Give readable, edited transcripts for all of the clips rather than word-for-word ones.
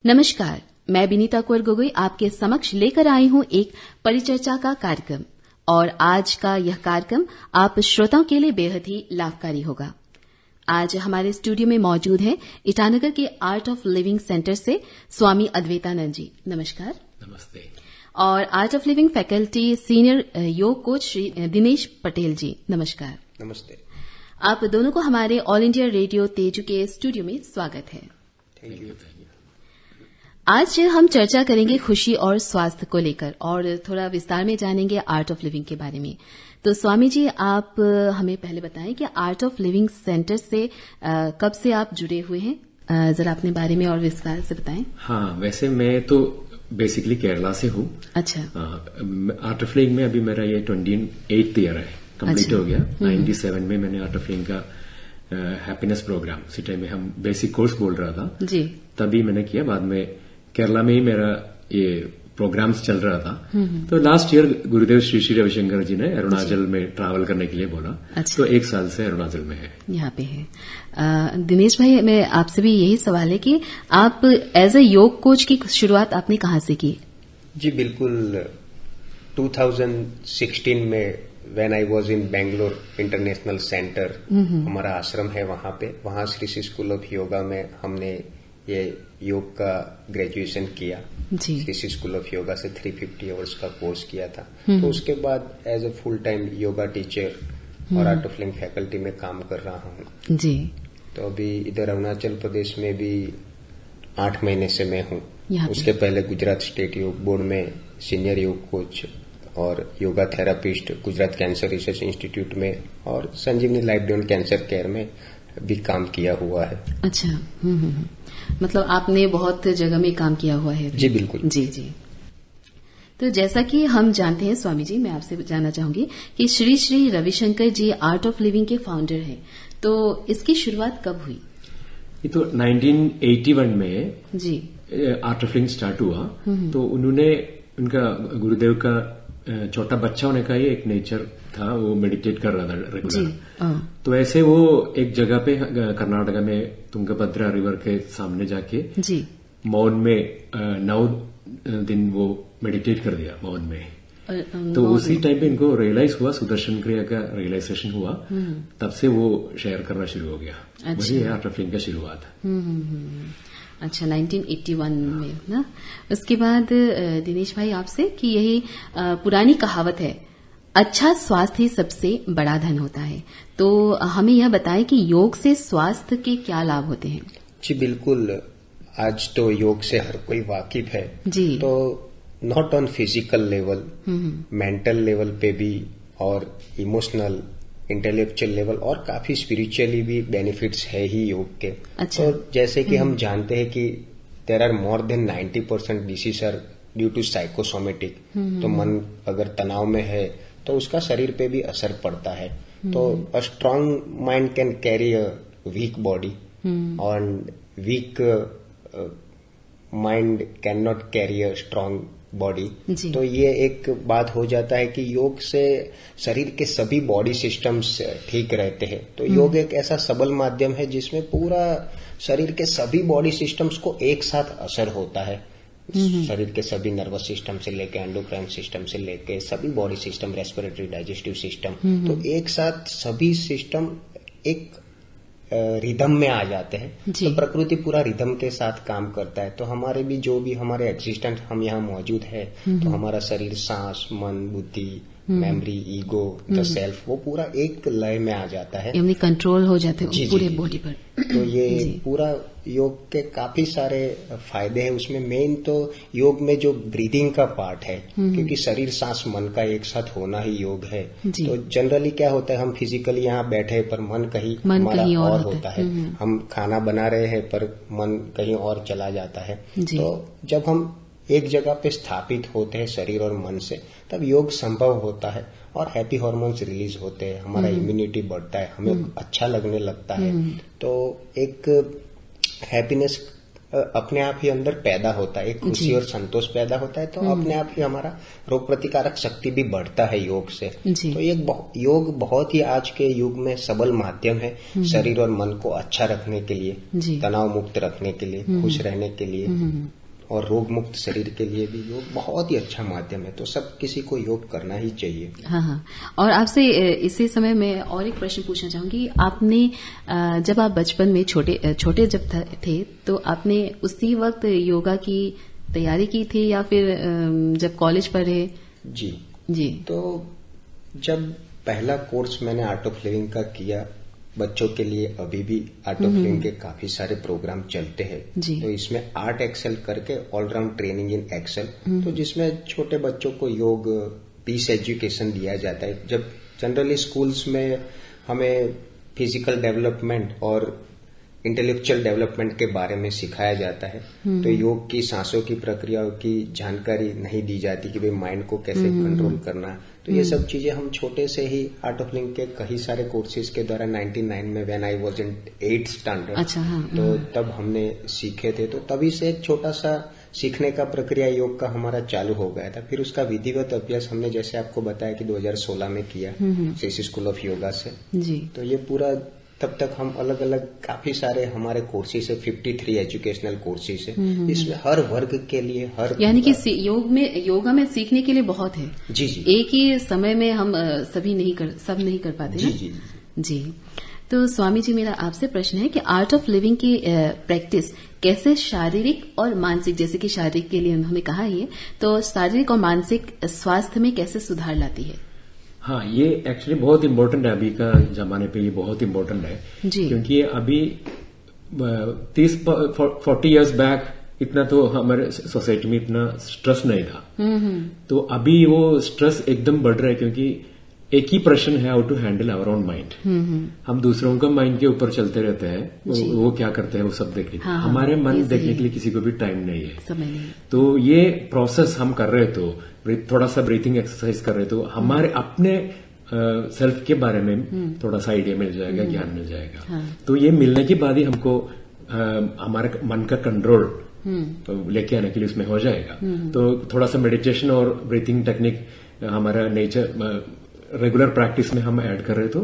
नमस्कार, मैं बिनीता कौर गोगोई आपके समक्ष लेकर आई हूं एक परिचर्चा का कार्यक्रम और आज का यह कार्यक्रम आप श्रोताओं के लिए बेहद ही लाभकारी होगा। आज हमारे स्टूडियो में मौजूद हैं ईटानगर के आर्ट ऑफ लिविंग सेंटर से स्वामी अद्वैतानंद जी। नमस्कार। नमस्ते। और art of living faculty senior योग कोच श्री दिनेश पटेल जी। नमस्कार। नमस्ते। आप दोनों को हमारे ऑल इंडिया रेडियो तेजू के स्टूडियो में स्वागत है। Thank you. आज हम चर्चा करेंगे खुशी और स्वास्थ्य को लेकर और थोड़ा विस्तार में जानेंगे आर्ट ऑफ लिविंग के बारे में। तो स्वामी जी, आप हमें पहले बताएं कि आर्ट ऑफ लिविंग सेंटर से कब से आप जुड़े हुए हैं, जरा अपने बारे में और विस्तार से बताएं। हाँ, वैसे मैं तो बेसिकली केरला से हूँ। अच्छा। आर्ट ऑफ लिविंग में अभी मेरा ये 28th ईयर है, कंप्लीट हो गया। 97 में मैंने आर्ट ऑफ लिविंग का हैप्पीनेस प्रोग्राम, उसी टाइम में हम बेसिक कोर्स बोल रहा था जी, तभी मैंने किया। बाद में केरला में ही मेरा ये प्रोग्राम्स चल रहा था। तो लास्ट ईयर गुरुदेव श्री श्री रविशंकर जी ने अरुणाचल में ट्रैवल करने के लिए बोला। अच्छा। तो 1 साल से अरुणाचल में है, यहाँ पे है। दिनेश भाई, मैं आपसे भी यही सवाल है कि आप एज ए योग कोच की शुरुआत आपने कहाँ से की? जी बिल्कुल, 2016 में when I was in Bangalore international centre, हमारा आश्रम है वहां श्री श्री स्कूल ऑफ योगा में हमने ये योग का ग्रेजुएशन किया। श्री श्री स्कूल ऑफ योगा से 350 आवर्स का कोर्स किया था। तो उसके बाद as a full time yoga teacher और आर्ट ऑफ लिविंग फैकल्टी में काम कर रहा हूँ जी। तो अभी इधर अरुणाचल प्रदेश में भी 8 महीने से मैं हूँ। उसके पहले गुजरात स्टेट योग बोर्ड में सीनियर योग कोच और yoga therapist Gujarat cancer research institute में और संजीवनी लाइफ बियॉन्ड कैंसर केयर में भी काम किया हुआ है। अच्छा। मतलब आपने बहुत जगह में काम किया हुआ है। जी बिल्कुल। जी जी। तो जैसा कि हम जानते हैं स्वामी जी, मैं आपसे जानना चाहूंगी कि श्री श्री रविशंकर जी आर्ट ऑफ लिविंग के फाउंडर हैं, तो इसकी शुरुआत कब हुई? ये तो 1981 में जी आर्ट ऑफ लिविंग स्टार्ट हुआ। तो उन्होंने, उनका गुरुदेव का छोटा बच्चा होने का ही एक नेचर था, वो मेडिटेट कर रहा था रेगुलर। तो ऐसे वो एक जगह पे कर्नाटका में तुंगभद्रा रिवर के सामने जाके जी मौन में 9 दिन वो मेडिटेट कर दिया मौन में। तो उसी टाइम पे इनको रियलाइज हुआ, सुदर्शन क्रिया का रियलाइजेशन हुआ। तब से वो शेयर करना शुरू हो गया। अच्छा। वही है आर्ट ऑफ लिविंग का शुरुआत। अच्छा, 1981 में ना। उसके बाद दिनेश भाई आपसे कि यही पुरानी कहावत है, अच्छा स्वास्थ्य ही सबसे बड़ा धन होता है, तो हमें यह बताएं कि योग से स्वास्थ्य के क्या लाभ होते हैं? जी बिल्कुल, आज तो योग से हर कोई वाकिफ है जी। तो not on physical level, mental level पे भी और इमोशनल इंटेलेक्चुअल लेवल और काफी स्पिरिचुअली भी बेनिफिट्स है ही योग के। अच्छा। तो जैसे कि हम जानते हैं कि there are more than 90% disease are due to psychosomatic. तो मन अगर तनाव में है तो उसका शरीर पे भी असर पड़ता है। तो a strong mind can carry a weak body और weak mind can not carry a strong body. तो ये एक बात हो जाता है कि योग से शरीर के सभी बॉडी सिस्टम्स ठीक रहते हैं। तो योग एक ऐसा सबल माध्यम है जिसमें पूरा शरीर के सभी बॉडी सिस्टम्स को एक साथ असर होता है। शरीर के सभी नर्वस सिस्टम से लेके एंडोक्राइन सिस्टम से लेके सभी body system, respiratory, digestive system, तो एक साथ सभी सिस्टम एक रिदम में आ जाते हैं। तो प्रकृति पूरा रिदम के साथ काम करता है। तो हमारे भी जो भी हमारे एग्जिस्टेंस हम यहाँ मौजूद है, तो हमारा शरीर, सांस, मन, बुद्धि, मेमोरी, ईगो, द सेल्फ, वो पूरा एक लय में आ जाता है, यानी कंट्रोल हो जाते हैं पूरे बॉडी पर। तो ये पूरा योग के काफी सारे फायदे हैं। उसमें मेन तो योग में जो ब्रीदिंग का पार्ट है, क्योंकि शरीर, सांस, मन का एक साथ होना ही योग है। तो जनरली क्या होता है, हम फिजिकली यहाँ बैठे पर मन कहीं हमारा और होता है। हम खाना बना रहे हैं पर मन कहीं और चला जाता है। तो जब हम एक जगह पे स्थापित होते हैं शरीर और मन से, तब योग संभव होता है और हैप्पी हार्मोन्स रिलीज होते हैं, हमारा इम्यूनिटी बढ़ता है, हमें अच्छा लगने लगता है। तो एक हैप्पीनेस अपने आप ही अंदर पैदा होता है, एक खुशी और संतोष पैदा होता है, तो अपने आप ही हमारा रोग प्रतिकारक शक्ति भी बढ़ता है योग से। तो योग बहुत ही आज के युग में सबल माध्यम है शरीर और मन को अच्छा रखने के लिए, तनाव मुक्त रखने के लिए, खुश रहने के लिए और रोग मुक्त शरीर के लिए भी योग बहुत ही अच्छा माध्यम है। तो सब किसी को योग करना ही चाहिए। हाँ। और आपसे इसी समय में और एक प्रश्न पूछना चाहूंगी। आपने जब आप बचपन में छोटे जब थे तो आपने उसी वक्त योगा की तैयारी की थी या फिर जब कॉलेज पढ़े? जी। तो जब पहला कोर्स मैंने आर्ट ऑफ लिविंग का किया, बच्चों के लिए अभी भी आर्ट ऑफ लिविंग के काफी सारे प्रोग्राम चलते हैं। तो इसमें आर्ट एक्सेल करके ऑलराउंड ट्रेनिंग इन एक्सेल, तो जिसमें छोटे बच्चों को योग पीस एजुकेशन दिया जाता है। जब जनरली स्कूल्स में हमें फिजिकल डेवलपमेंट और इंटेलेक्चुअल डेवलपमेंट के बारे में सिखाया जाता है, तो योग की सांसों की प्रक्रियाओं की जानकारी नहीं दी जाती कि भाई माइंड को कैसे कंट्रोल करना है। तो ये सब चीजें हम छोटे से ही आर्ट ऑफ लिविंग के कई सारे कोर्सेज के द्वारा 99 में when I was in 8th standard, तो तब हमने सीखे थे। तो तभी से एक छोटा सा सीखने का प्रक्रिया योग का हमारा चालू हो गया था। फिर उसका विधिवत अभ्यास हमने जैसे आपको बताया कि 2016 में किया सीसी स्कूल ऑफ योगा से। तो ये पूरा तब तक हम अलग अलग काफी सारे हमारे कोर्सेज है, 53 एजुकेशनल कोर्सेज है। इसमें हर वर्ग के लिए यानी कि योगा में सीखने के लिए बहुत है। जी। एक ही समय में हम सब नहीं कर पाते। जी। तो स्वामी जी, मेरा आपसे प्रश्न है कि आर्ट ऑफ लिविंग की प्रैक्टिस कैसे शारीरिक और मानसिक, जैसे कि शारीरिक के लिए उन्होंने कहा है, तो शारीरिक और मानसिक स्वास्थ्य में कैसे सुधार लाती है? हाँ, ये एक्चुअली बहुत इम्पोर्टेंट है। अभी का जमाने पे ये बहुत इम्पोर्टेंट है क्योंकि अभी 30-40 इयर्स बैक इतना तो हमारे सोसाइटी में इतना स्ट्रेस नहीं था। तो अभी वो स्ट्रेस एकदम बढ़ रहा है क्योंकि एक ही प्रश्न है, how to handle our own mind. हम दूसरों का माइंड के ऊपर चलते रहते हैं, वो क्या करते हैं वो सब देखने के लिए। हमारे मन देखने के लिए किसी को भी टाइम नहीं है। तो ये प्रोसेस हम कर रहे तो थोड़ा सा ब्रीथिंग एक्सरसाइज कर रहे तो हमारे अपने सेल्फ के बारे में थोड़ा सा आइडिया मिल जाएगा, ज्ञान मिल जाएगा। तो ये मिलने के बाद ही हमको हमारे मन का कंट्रोल लेके आने के लिए उसमें हो जाएगा। तो थोड़ा सा मेडिटेशन और ब्रीथिंग टेक्निक हमारा नेचर रेगुलर प्रैक्टिस में हम ऐड कर रहे तो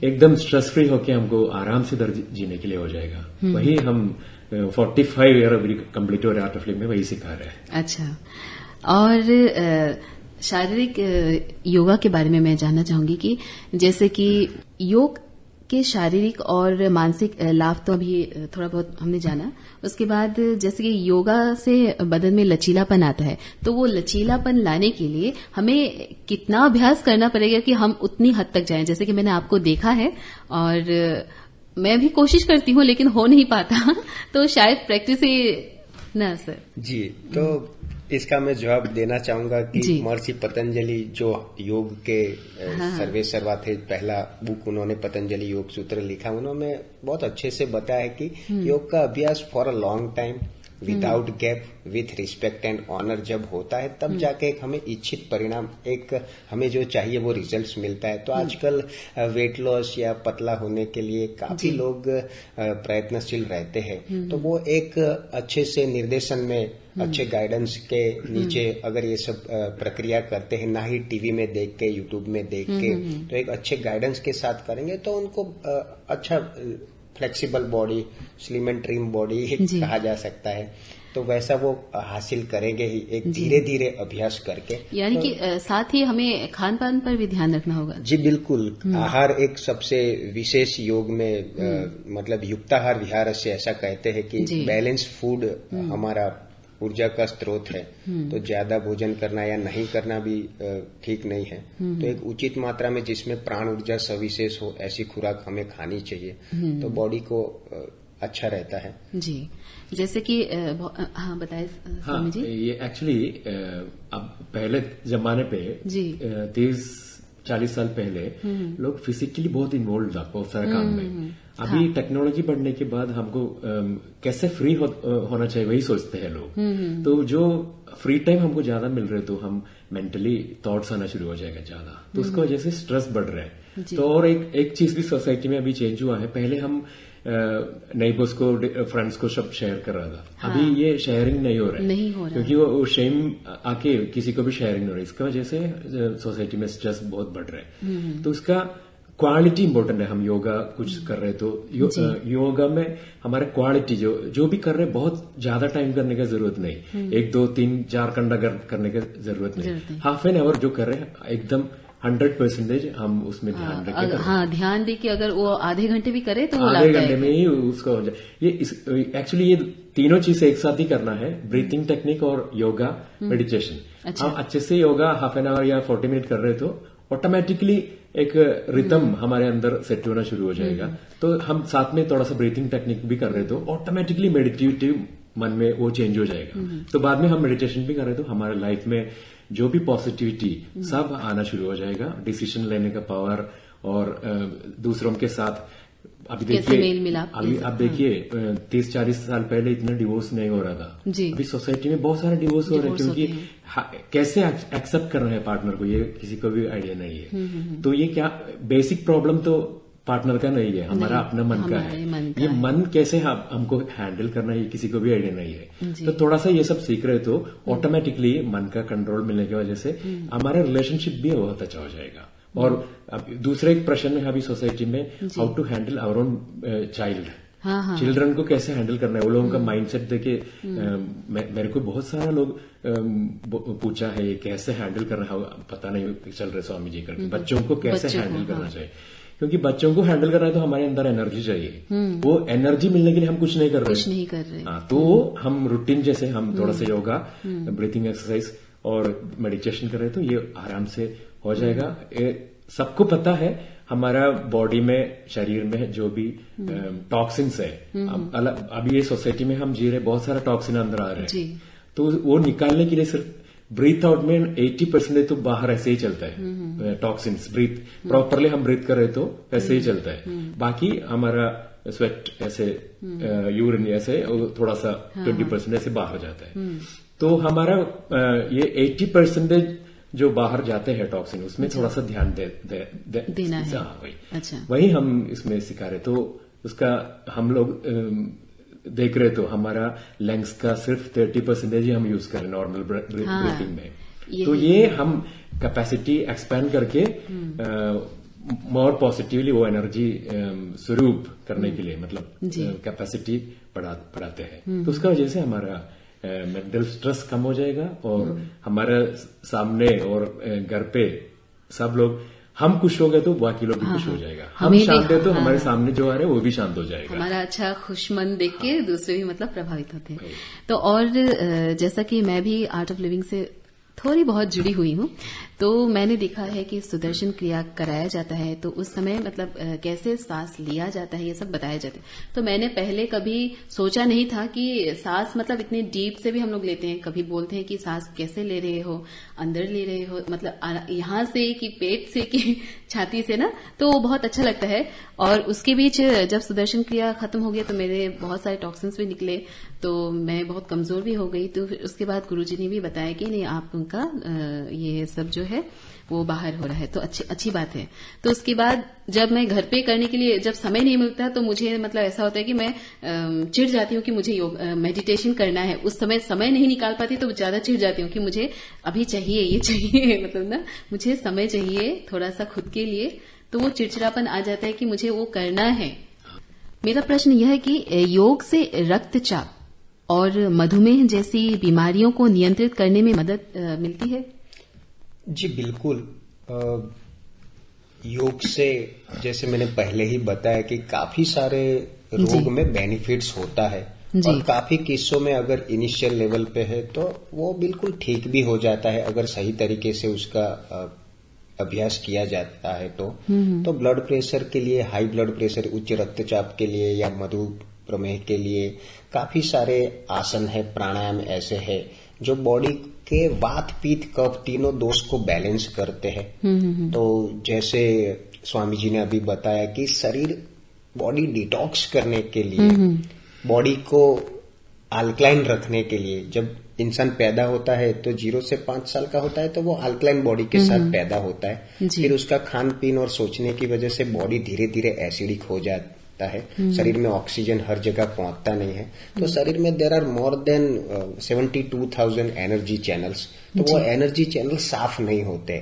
एकदम स्ट्रेस फ्री होके हमको आराम से जीने के लिए हो जाएगा। वही हम 45 ईयर अभी कंप्लीट हो रहे आर्ट ऑफ लिविंग में वही सिखा रहे हैं। अच्छा। और शारीरिक योगा के बारे में मैं जानना चाहूंगी कि जैसे कि योग के शारीरिक और मानसिक लाभ तो अभी थोड़ा बहुत हमने जाना, उसके बाद जैसे कि योगा से बदन में लचीलापन आता है, तो वो लचीलापन लाने के लिए हमें कितना अभ्यास करना पड़ेगा कि हम उतनी हद तक जाएं? जैसे कि मैंने आपको देखा है और मैं भी कोशिश करती हूँ लेकिन हो नहीं पाता, तो शायद प्रैक्टिस ही ना सर। जी, तो इसका मैं जवाब देना चाहूंगा कि महर्षि पतंजलि जो योग के सर्वे सर्वा थे, पहला बुक उन्होंने पतंजलि योग सूत्र लिखा, उन्होंने बहुत अच्छे से बताया कि योग का अभ्यास for a long time without gap with respect and honour जब होता है तब जाके एक हमें इच्छित परिणाम, एक हमें जो चाहिए वो रिजल्ट्स मिलता है। तो आजकल वेट लॉस या पतला होने के लिए काफी लोग प्रयत्नशील रहते हैं, तो वो एक अच्छे से निर्देशन में, अच्छे गाइडेंस के नीचे अगर ये सब प्रक्रिया करते हैं, ना ही टीवी में देख के, यूट्यूब में देख के, तो एक अच्छे गाइडेंस के साथ करेंगे तो उनको अच्छा flexible body, slim and trim body कहा जा सकता है, तो वैसा वो हासिल करेंगे ही एक धीरे धीरे अभ्यास करके। यानी कि साथ ही हमें खान पान पर भी ध्यान रखना होगा। जी बिल्कुल, आहार एक सबसे विशेष योग में मतलब युक्ताहार विहार से ऐसा कहते हैं कि बैलेंस फूड हमारा ऊर्जा का स्रोत है, तो ज्यादा भोजन करना या नहीं करना भी ठीक नहीं है। तो एक उचित मात्रा में जिसमें प्राण ऊर्जा सविशेष हो ऐसी खुराक हमें खानी चाहिए, तो बॉडी को अच्छा रहता है। जी, जैसे कि हाँ बताए स्वामी जी। ये एक्चुअली अब पहले जमाने पे 30-40 साल पहले लोग फिजिकली बहुत इन्वॉल्व था बहुत सारे काम में। अभी टेक्नोलॉजी बढ़ने के बाद हमको कैसे फ्री होना चाहिए वही सोचते हैं लोग। तो जो फ्री टाइम हमको ज्यादा मिल रहे तो हम मेंटली थॉट्स आना शुरू हो जाएगा ज्यादा, तो उसकी वजह से स्ट्रेस बढ़ रहा है। तो और एक चीज भी सोसाइटी में अभी चेंज हुआ है, पहले हम नेबर्स को, फ्रेंड्स को सब शेयर कर रहा था। हाँ। अभी ये शेयरिंग नहीं हो रहा है, क्योंकि वो शेम आके किसी को भी शेयरिंग नहीं हो रही। इसकी वजह से सोसाइटी में स्ट्रेस बहुत बढ़ रहा है। तो उसका क्वालिटी इंपॉर्टेंट है। हम योगा कुछ कर रहे तो योगा में हमारे क्वालिटी जो भी कर रहे हैं, बहुत ज्यादा टाइम करने की जरूरत नहीं, 1 2 3 4 घंटा करने की जरूरत नहीं, हाफ एन आवर जो कर रहे हैं एकदम 100% हम उसमें ध्यान रखें। हाँ, ध्यान दे कि अगर वो आधे घंटे भी करे तो वो आधे घंटे में ही उसका हो जाए। ये एक्चुअली ये तीनों चीजें एक साथ ही करना है, ब्रीथिंग टेक्निक और योगा, मेडिटेशन। अच्छा। हम अच्छे से योगा हाफ एन आवर या 40 मिनट कर रहे तो ऑटोमेटिकली एक रिदम हमारे अंदर सेट होना शुरू हो जाएगा। तो हम साथ में थोड़ा सा ब्रीथिंग टेक्निक भी कर रहे तो ऑटोमेटिकली मेडिटेटिव मन में वो चेंज हो जाएगा। तो बाद में हम मेडिटेशन भी कर रहे तो हमारे लाइफ में जो भी पॉजिटिविटी सब आना शुरू हो जाएगा, डिसीजन लेने का पावर और दूसरों के साथ। अभी देखिए, अभी आप देखिए 30-40 साल पहले इतना डिवोर्स नहीं हो रहा था। अभी सोसाइटी में बहुत सारे डिवोर्स हो रहे हैं, क्योंकि कैसे एक्सेप्ट कर रहे हैं पार्टनर को, ये किसी को भी आइडिया नहीं है। तो ये क्या बेसिक प्रॉब्लम तो पार्टनर का नहीं है, हमारा अपना मन का है। ये मन कैसे हमको हैंडल करना है, ये किसी को भी आइडिया नहीं है। तो थोड़ा सा ये सब सीख रहे तो ऑटोमेटिकली मन का कंट्रोल मिलने की वजह से हमारा रिलेशनशिप भी बहुत अच्छा हो जाएगा। और दूसरा एक प्रश्न है अभी सोसाइटी में, how to handle our own child. Children को कैसे हैंडल करना है, वो लोगों का माइंडसेट देखे। मेरे को बहुत सारा लोग पूछा है ये कैसे हैंडल करना है, पता नहीं चल रहा स्वामी जी करके। बच्चों को कैसे हैंडल करना चाहिए, क्योंकि बच्चों को हैंडल करना है तो हमारे अंदर एनर्जी चाहिए। वो एनर्जी मिलने के लिए हम कुछ नहीं कर रहे। हाँ, तो हम रूटीन जैसे हम थोड़ा सा योगा, ब्रीथिंग एक्सरसाइज और मेडिटेशन कर रहे तो ये आराम से हो जाएगा। सबको पता है हमारा बॉडी में, शरीर में जो भी टॉक्सिन्स है, अभी ये सोसाइटी में हम जी रहे, बहुत सारा टॉक्सिन अंदर आ रहे हैं। तो वो निकालने के लिए सिर्फ ब्रीथ आउट में 80% तो बाहर ऐसे ही चलता है। टॉक्सिन्स ब्रीथ प्रॉपरली हम ब्रीथ कर रहे तो ऐसे ही चलता है। बाकी हमारा स्वेट ऐसे, यूरिन ऐसे थोड़ा सा 20% ऐसे बाहर जाता है। तो हमारा ये 80% जो बाहर जाते हैं टॉक्सिन, उसमें थोड़ा सा ध्यान देना है। वही हम इसमें सिखा रहे। तो उसका हम लोग देख रहे तो हमारा लंग्स का सिर्फ 30% ही हम यूज करें नॉर्मल ब्रीथिंग में। तो ये हम कैपेसिटी एक्सपैंड करके मोर पॉजिटिवली वो एनर्जी स्वरूप करने के लिए, मतलब कैपेसिटी बढ़ाते हैं। तो उसका वजह से हमारा मेंटल स्ट्रेस कम हो जाएगा और हमारे सामने और घर पे सब लोग, हम खुश हो गए तो बाकी लोग भी खुश हो जाएगा। हम शांत है तो हमारे सामने जो आ रहे हैं वो भी शांत हो जाएगा। हमारा अच्छा खुशमन देख के दूसरे भी मतलब प्रभावित होते हैं। तो और जैसा कि मैं भी आर्ट ऑफ लिविंग से थोड़ी बहुत जुड़ी हुई हूँ, तो मैंने देखा है कि सुदर्शन क्रिया कराया जाता है तो उस समय मतलब कैसे सांस लिया जाता है ये सब बताया जाता है। तो मैंने पहले कभी सोचा नहीं था कि सांस मतलब इतने डीप से भी हम लोग लेते हैं। कभी बोलते हैं कि सांस कैसे ले रहे हो, अंदर ले रहे हो, मतलब यहाँ से कि पेट से कि छाती से ना, तो वो बहुत अच्छा लगता है। और उसके बीच जब सुदर्शन क्रिया खत्म हो गया तो मेरे बहुत सारे टॉक्सिन्स भी निकले, तो मैं बहुत कमजोर भी हो गई। तो फिर उसके बाद गुरुजी ने भी बताया कि नहीं, आप उनका ये सब जो है वो बाहर हो रहा है, तो अच्छी बात है। तो उसके बाद जब मैं घर पे करने के लिए जब समय नहीं मिलता तो मुझे मतलब ऐसा होता है कि मैं चिढ़ जाती हूँ कि मुझे मेडिटेशन करना है। उस समय नहीं निकाल पाती तो ज्यादा चिढ़ जाती हूँ कि मुझे अभी चाहिए, ये चाहिए, मतलब ना मुझे समय चाहिए थोड़ा सा खुद के लिए। तो वो चिड़चिड़ापन आ जाता है कि मुझे वो करना है। मेरा प्रश्न यह है कि योग से रक्तचाप और मधुमेह जैसी बीमारियों को नियंत्रित करने में मदद मिलती है? जी बिल्कुल। योग से जैसे मैंने पहले ही बताया कि काफी सारे रोग में बेनिफिट्स होता है और काफी किस्सों में अगर इनिशियल लेवल पे है तो वो बिल्कुल ठीक भी हो जाता है अगर सही तरीके से उसका अभ्यास किया जाता है तो ब्लड प्रेशर के लिए, हाई ब्लड प्रेशर, उच्च रक्तचाप के लिए या मधुमेह के लिए काफी सारे आसन है, प्राणायाम ऐसे है जो बॉडी के वात, पित्त, कफ तीनों दोष को बैलेंस करते हैं। तो जैसे स्वामी जी ने अभी बताया कि शरीर बॉडी डिटॉक्स करने के लिए, बॉडी को अल्कलाइन रखने के लिए, जब इंसान पैदा होता है तो 0 से 5 साल का होता है तो वो अल्कलाइन बॉडी के साथ पैदा होता है। फिर उसका खान पीन और सोचने की वजह से बॉडी धीरे धीरे एसिडिक हो सकता है। शरीर में ऑक्सीजन हर जगह पहुंचता नहीं है, तो शरीर में there are more than 72,000 energy channels. तो वो एनर्जी चैनल साफ नहीं होते।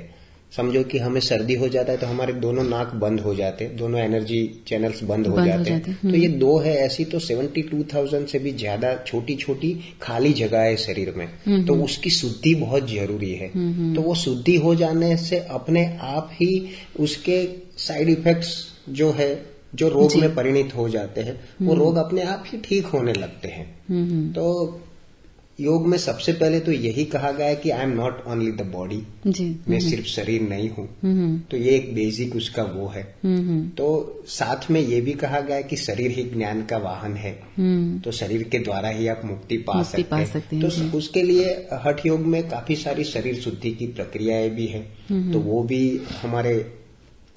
समझो कि हमें सर्दी हो जाता है तो हमारे दोनों नाक बंद हो जाते हैं, दोनों एनर्जी चैनल्स बंद हो जाते हैं। तो ये दो है ऐसी, तो 72,000 से भी ज्यादा छोटी छोटी खाली जगह है शरीर में, तो उसकी शुद्धि बहुत जरूरी है। तो वो शुद्धि हो जाने से अपने आप ही उसके साइड इफेक्ट्स जो है, जो रोग में परिणित हो जाते हैं, वो रोग अपने आप ही ठीक होने लगते हैं। तो योग में सबसे पहले तो यही कहा गया है कि I am not only the body, मैं सिर्फ शरीर नहीं हूँ। तो ये एक बेसिक उसका वो है। तो साथ में ये भी कहा गया है कि शरीर ही ज्ञान का वाहन है, तो शरीर के द्वारा ही आप मुक्ति पा सकते हैं। तो उसके लिए हठ योग में काफी सारी शरीर शुद्धि की प्रक्रियाएं भी है, तो वो भी हमारे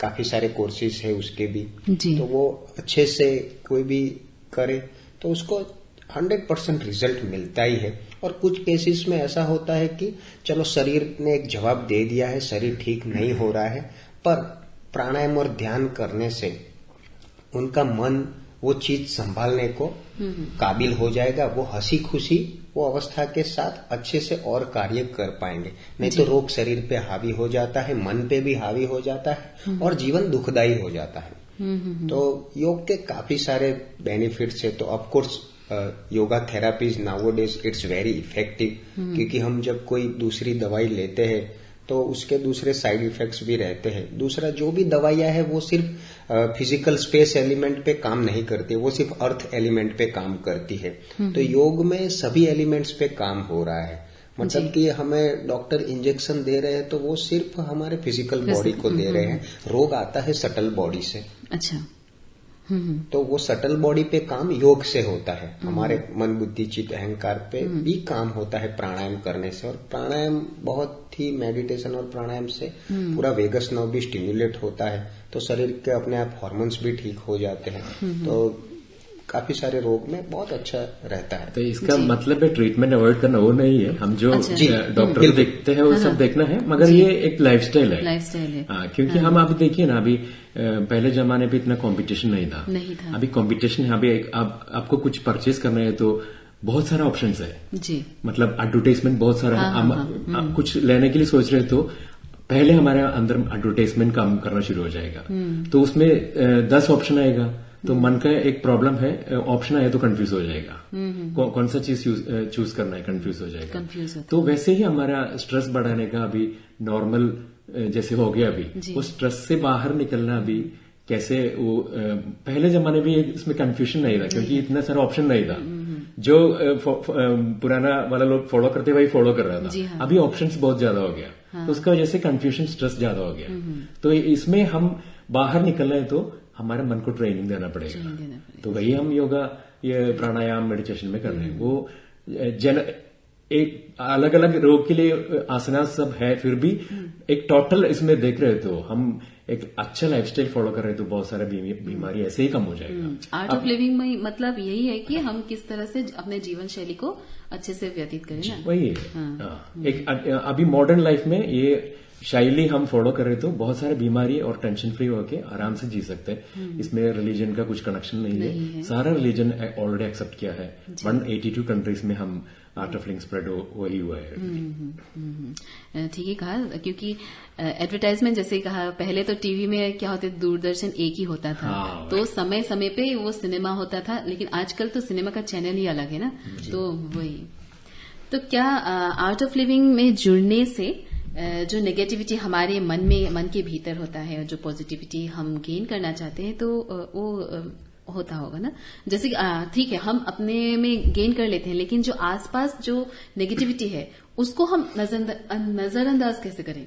काफी सारे कोर्सेज है उसके भी। तो वो अच्छे से कोई भी करे तो उसको 100% रिजल्ट मिलता ही है। और कुछ केसेस में ऐसा होता है कि चलो शरीर ने एक जवाब दे दिया है, शरीर ठीक नहीं हो रहा है, पर प्राणायाम और ध्यान करने से उनका मन वो चीज संभालने को काबिल हो जाएगा। वो हंसी खुशी वो अवस्था के साथ अच्छे से और कार्य कर पाएंगे। नहीं तो रोग शरीर पे हावी हो जाता है, मन पे भी हावी हो जाता है और जीवन दुखदायी हो जाता है। तो योग के काफी सारे बेनिफिट्स है। तो of course yoga therapies nowadays it's very effective, क्योंकि हम जब कोई दूसरी दवाई लेते हैं तो उसके दूसरे साइड इफेक्ट्स भी रहते हैं। दूसरा, जो भी दवाइयां है वो सिर्फ फिजिकल स्पेस एलिमेंट पे काम नहीं करती, वो सिर्फ अर्थ एलिमेंट पे काम करती है। तो योग में सभी एलिमेंट्स पे काम हो रहा है। मतलब कि हमें डॉक्टर इंजेक्शन दे रहे हैं तो वो सिर्फ हमारे फिजिकल बॉडी को दे रहे हैं। रोग आता है सटल बॉडी से। अच्छा। तो वो सटल बॉडी पे काम योग से होता है। हमारे मन बुद्धि चित्त अहंकार पे भी काम होता है प्राणायाम करने से। और प्राणायाम बहुत ही मेडिटेशन और प्राणायाम से पूरा वेगस नर्व भी स्टिम्युलेट होता है, तो शरीर के अपने आप हार्मोन्स भी ठीक हो जाते हैं। तो काफी सारे रोग में बहुत अच्छा रहता है। तो इसका मतलब है ट्रीटमेंट अवॉइड करना वो नहीं है, हम जो डॉक्टर देखते हैं वो सब देखना है, मगर ये एक लाइफस्टाइल है। क्योंकि हम अभी देखिए ना, अभी पहले जमाने पे इतना कंपटीशन नहीं था। अभी कंपटीशन है। अभी आपको कुछ परचेज करना है तो बहुत सारा ऑप्शंस है जी। मतलब एडवर्टाइजमेंट बहुत सारा है। आप कुछ लेने के लिए सोच रहे तो पहले हमारे अंदर एडवर्टाइजमेंट काम करना शुरू हो जाएगा, तो उसमें 10 ऑप्शन आएगा, तो मन का एक प्रॉब्लम है, ऑप्शन आए तो कंफ्यूज हो जाएगा। कौन सा चीज चूज करना है, कंफ्यूज हो जाएगा। तो वैसे ही हमारा स्ट्रेस बढ़ाने का अभी नॉर्मल जैसे हो गया, अभी वो स्ट्रेस से बाहर निकलना अभी कैसे, वो पहले जमाने में इसमें कंफ्यूजन नहीं था, क्योंकि इतना सारा ऑप्शन नहीं था। जो पुराना वाला लोग फॉलो करते वही फॉलो कर रहा था। अभी ऑप्शंस बहुत ज्यादा हो गया, तो उसका वजह से कंफ्यूजन स्ट्रेस ज्यादा हो गया। तो इसमें हम बाहर निकलना है तो हमारे मन को ट्रेनिंग देना पड़ेगा। तो वही हम योगा, ये प्राणायाम, मेडिटेशन में कर रहे हैं। वो एक अलग अलग रोग के लिए आसना सब है, फिर भी एक टोटल इसमें देख रहे तो हम एक अच्छा लाइफस्टाइल फॉलो कर रहे तो बहुत सारे बीमारी ऐसे ही कम हो जाएगा। आर्ट ऑफ लिविंग में मतलब यही है कि हम किस तरह से अपने जीवन शैली को अच्छे से व्यतीत करें ना, वही है। एक अभी मॉडर्न लाइफ में ये शैली हम फॉलो करें तो बहुत सारे बीमारी और टेंशन फ्री होके आराम से जी सकते हैं। इसमें रिलीजन का कुछ कनेक्शन नहीं है। सारा रिलीजन ऑलरेडी एक्सेप्ट किया है। 182 कंट्रीज में हम आर्ट ऑफ लिविंग स्प्रेड वही हुआ है। ठीक है कहा, क्योंकि एडवर्टाइजमेंट जैसे कहा, पहले तो टीवी में क्या होते, दूरदर्शन एक ही होता था। तो समय समय पे वो सिनेमा होता था, लेकिन आजकल तो सिनेमा का चैनल ही अलग है ना। तो वही, तो क्या आर्ट ऑफ लिविंग में जुड़ने से जो नेगेटिविटी हमारे मन के भीतर होता है, जो पॉजिटिविटी हम गेन करना चाहते हैं, तो वो होता होगा ना। जैसे ठीक है, हम अपने में गेन कर लेते हैं, लेकिन जो आसपास जो नेगेटिविटी है उसको हम नजरअंदाज कैसे करें।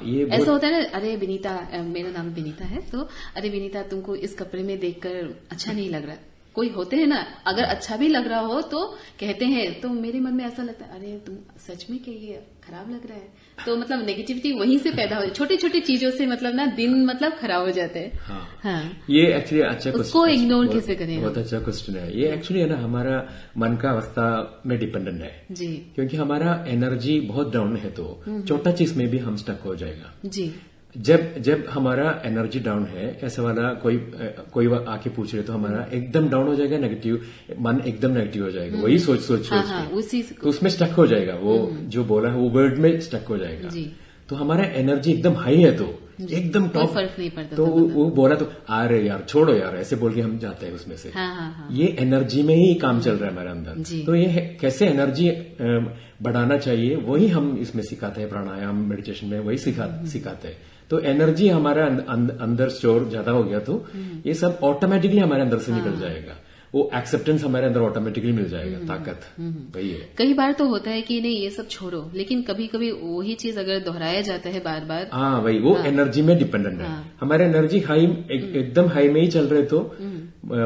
ये ऐसा होता है ना, अरे विनीता, मेरा नाम विनीता है, तो अरे विनीता तुमको इस कपड़े में देखकर अच्छा नहीं लग रहा। कोई होते हैं ना, अगर अच्छा भी लग रहा हो तो कहते हैं, तो मेरे मन में ऐसा लगता है, अरे तुम सच में क्या ये खराब लग रहा है। तो मतलब नेगेटिविटी वहीं से पैदा हो, छोटी छोटी चीजों से मतलब ना दिन मतलब खराब हो जाते हैं। हाँ। ये एक्चुअली अच्छा क्वेश्चन, उसको इग्नोर कैसे करें। बहुत अच्छा क्वेश्चन है ये। एक्चुअली है ना, हमारा मन का अवस्था में डिपेंडेंट है जी, क्योंकि हमारा एनर्जी बहुत डाउन है, तो छोटा चीज में भी हम स्टक हो जाएगा जी। जब हमारा एनर्जी डाउन है, ऐसा वाला कोई आके पूछ रहे तो हमारा एकदम डाउन हो जाएगा, नेगेटिव मन एकदम नेगेटिव हो जाएगा, वही सोच के तो उसमें स्टक हो जाएगा, वो जो बोला है वो वर्ड में स्टक हो जाएगा। तो हमारा एनर्जी एकदम हाई है तो एकदम टॉप, फर्क नहीं पड़ता। तो वो बोला तो अरे यार छोड़ो यार, ऐसे बोल के हम जाते हैं उसमें से। ये एनर्जी में ही काम चल रहा है हमारे अंदर। तो ये कैसे एनर्जी बढ़ाना चाहिए वही हम इसमें सिखाते हैं, प्राणायाम मेडिटेशन में वही सिखाते हैं। तो एनर्जी हमारा अंदर स्टोर ज्यादा हो गया तो ये सब ऑटोमेटिकली हमारे अंदर से निकल जाएगा, वो एक्सेप्टेंस हमारे अंदर ऑटोमेटिकली मिल जाएगा, ताकत वही है। कई बार तो होता है कि नहीं ये सब छोड़ो, लेकिन कभी कभी वही चीज अगर दोहराया जाता है बार बार, हाँ वही वो एनर्जी में डिपेंडेंट है। हमारे एनर्जी हाई एकदम हाई में ही चल रहे तो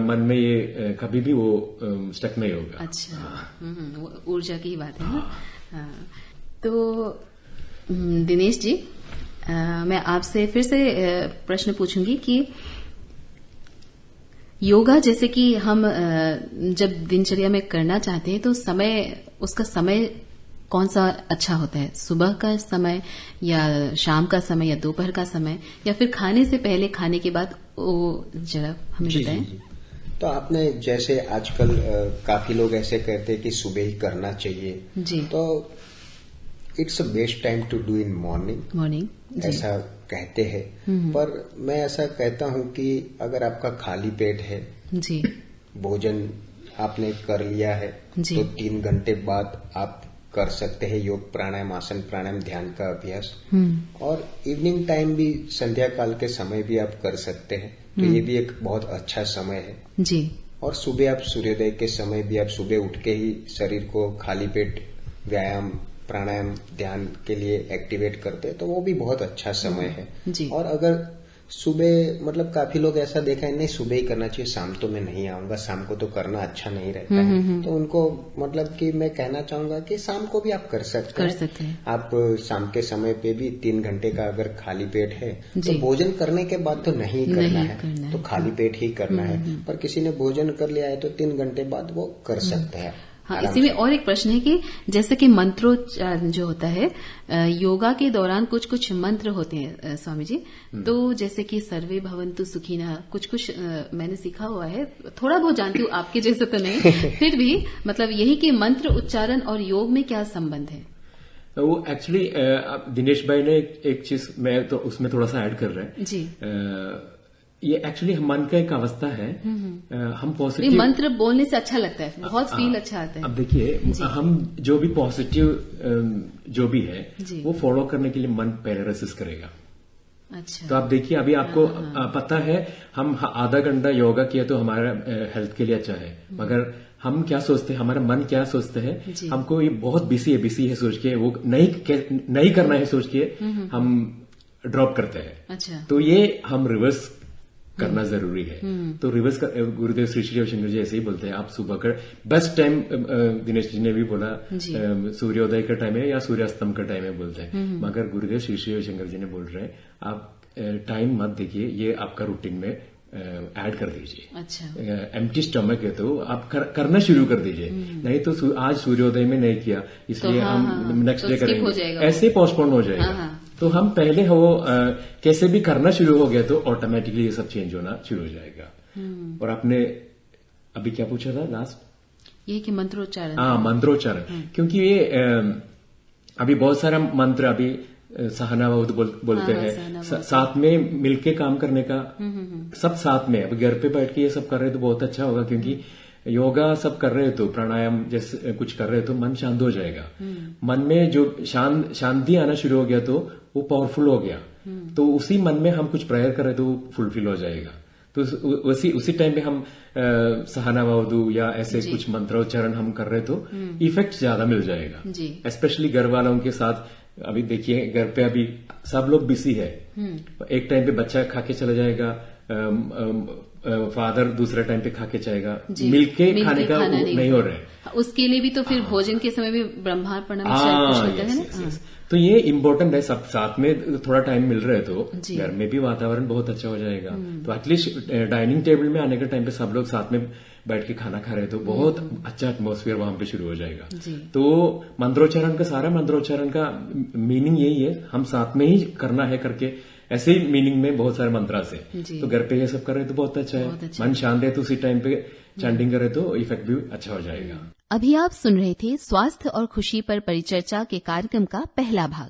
मन में ये कभी भी वो स्टक नहीं होगा। अच्छा, ऊर्जा की ही बात है ना। तो दिनेश जी, मैं आपसे फिर से प्रश्न पूछूंगी कि योगा जैसे कि हम जब दिनचर्या में करना चाहते हैं तो उसका समय कौन सा अच्छा होता है? सुबह का समय या शाम का समय या दोपहर का समय या फिर खाने से पहले, खाने के बाद? वो जरा हमें बताएं। तो आपने जैसे आजकल काफी लोग ऐसे कहते हैं कि सुबह ही करना चाहिए जी, तो it's a best time to do in morning ऐसा कहते हैं। पर मैं ऐसा कहता हूं कि अगर आपका खाली पेट है जी, भोजन आपने कर लिया है जी, तो 3 घंटे बाद आप कर सकते हैं योग प्राणायाम, आसन प्राणायाम, ध्यान का अभ्यास। और इवनिंग टाइम भी, संध्या काल के समय भी आप कर सकते हैं, तो ये भी एक बहुत अच्छा समय है जी। और सुबह आप सूर्योदय के समय भी आप सुबह उठ के ही शरीर को खाली पेट व्यायाम, प्राणायाम, ध्यान के लिए एक्टिवेट करते हैं, तो वो भी बहुत अच्छा समय है जी। और अगर सुबह, मतलब काफी लोग ऐसा देखा है नहीं सुबह ही करना चाहिए, शाम तो मैं नहीं आऊंगा, शाम को तो करना अच्छा नहीं रहता है, तो उनको मतलब कि मैं कहना चाहूंगा कि शाम को भी आप कर सकते हैं। आप शाम के समय पे भी 3 घंटे का अगर खाली पेट है तो भोजन करने के बाद तो नहीं करना है, तो खाली पेट ही करना है। पर किसी ने भोजन कर लिया है तो 3 घंटे बाद वो कर सकते हैं। हाँ, इसी में और एक प्रश्न है कि जैसे कि मंत्रोच्चारण जो होता है योगा के दौरान, कुछ मंत्र होते हैं स्वामी जी, तो जैसे कि सर्वे भवन्तु सुखिनः, कुछ मैंने सीखा हुआ है, थोड़ा बहुत जानती हूँ, आपके जैसे तो नहीं फिर भी मतलब यही कि मंत्र उच्चारण और योग में क्या संबंध है? वो एक्चुअली दिनेश भाई ने एक चीज मैं तो उसमें थोड़ा सा ऐड कर रहे हैं जी। ये एक्चुअली मन का एक अवस्था है। हम पॉजिटिव मंत्र बोलने से अच्छा लगता है, बहुत फील अच्छा आता है। अब देखिए, हम जो भी पॉजिटिव जो भी है वो फॉलो करने के लिए मन पहले रेसिस्ट करेगा। अच्छा। तो आप देखिए, अभी आपको पता है हम आधा घंटा योगा किया तो हमारा हेल्थ के लिए अच्छा है, मगर हम क्या सोचते हैं, हमारा मन क्या सोचते हैं, हमको ये बहुत बिजी है सोच के, वो नहीं करना है सोच के हम ड्रॉप करते हैं। अच्छा। तो ये हम रिवर्स करना जरूरी है। तो रिवर्स गुरुदेव श्री श्री रविशंकर जी ऐसे ही बोलते हैं, आप सुबह का बेस्ट टाइम, दिनेश जी ने भी बोला सूर्योदय का टाइम है या सूर्यास्तम का टाइम है बोलते हैं, मगर गुरुदेव श्री श्री रविशंकर जी ने बोल रहे हैं आप टाइम मत देखिए, ये आपका रूटीन में ऐड कर दीजिए। अच्छा। एम्प्टी स्टमक है तो आप करना शुरू कर दीजिए, नहीं तो आज सूर्योदय में नहीं किया इसलिए हम नेक्स्ट डे करेंगे, ऐसे पोस्टपोन हो जाएगा। तो हम पहले वो कैसे भी करना शुरू हो गया तो ऑटोमेटिकली ये सब चेंज होना शुरू हो जाएगा। और आपने अभी क्या पूछा था लास्ट? ये कि मंत्रोच्चारण। हाँ, मंत्रोच्चारण, क्योंकि ये अभी बहुत सारा मंत्र अभी सहनावध बोलते हैं, साथ में मिलके काम करने का, सब साथ में। अब घर पे बैठ के ये सब कर रहे तो बहुत अच्छा होगा, क्योंकि योगा सब कर रहे तो प्राणायाम जैसे कुछ कर रहे तो मन शांत हो जाएगा। मन में जो शांति आना शुरू हो गया तो वो पावरफुल हो गया, तो उसी मन में हम कुछ प्रेयर कर रहे तो वो फुलफिल हो जाएगा। तो उसी टाइम पे हम सहनावधु या ऐसे कुछ मंत्रोच्चारण हम कर रहे तो इफेक्ट ज्यादा मिल जाएगा। स्पेशली घर वालों के साथ। अभी देखिए, घर पे अभी सब लोग बिजी है, एक टाइम पे बच्चा खा के चला जाएगा, फादर दूसरे टाइम पे खा के जाएगा, मिलके खाने का नहीं हो रहा है। उसके लिए भी तो फिर भोजन के समय भी ब्रह्मार्पणम है ना। तो ये इम्पोर्टेंट है, सब साथ में थोड़ा टाइम मिल रहा है तो घर में भी वातावरण बहुत अच्छा हो जाएगा। तो एटलीस्ट डाइनिंग टेबल में आने के टाइम पे सब लोग साथ में बैठ के खाना खा रहे तो बहुत अच्छा एटमॉस्फेयर वहां पे शुरू हो जाएगा। तो मंत्रोच्चारण का, सारा मंत्रोच्चारण का मीनिंग यही है, हम साथ में ही करना है करके ऐसे ही मीनिंग में बहुत सारे मंत्रा से। तो घर पे ये सब कर रहे तो बहुत अच्छा है। मन शांत है तो उसी टाइम पे चैंटिंग करे तो इफेक्ट भी अच्छा हो जाएगा। अभी आप सुन रहे थे स्वास्थ्य और खुशी पर परिचर्चा के कार्यक्रम का पहला भाग।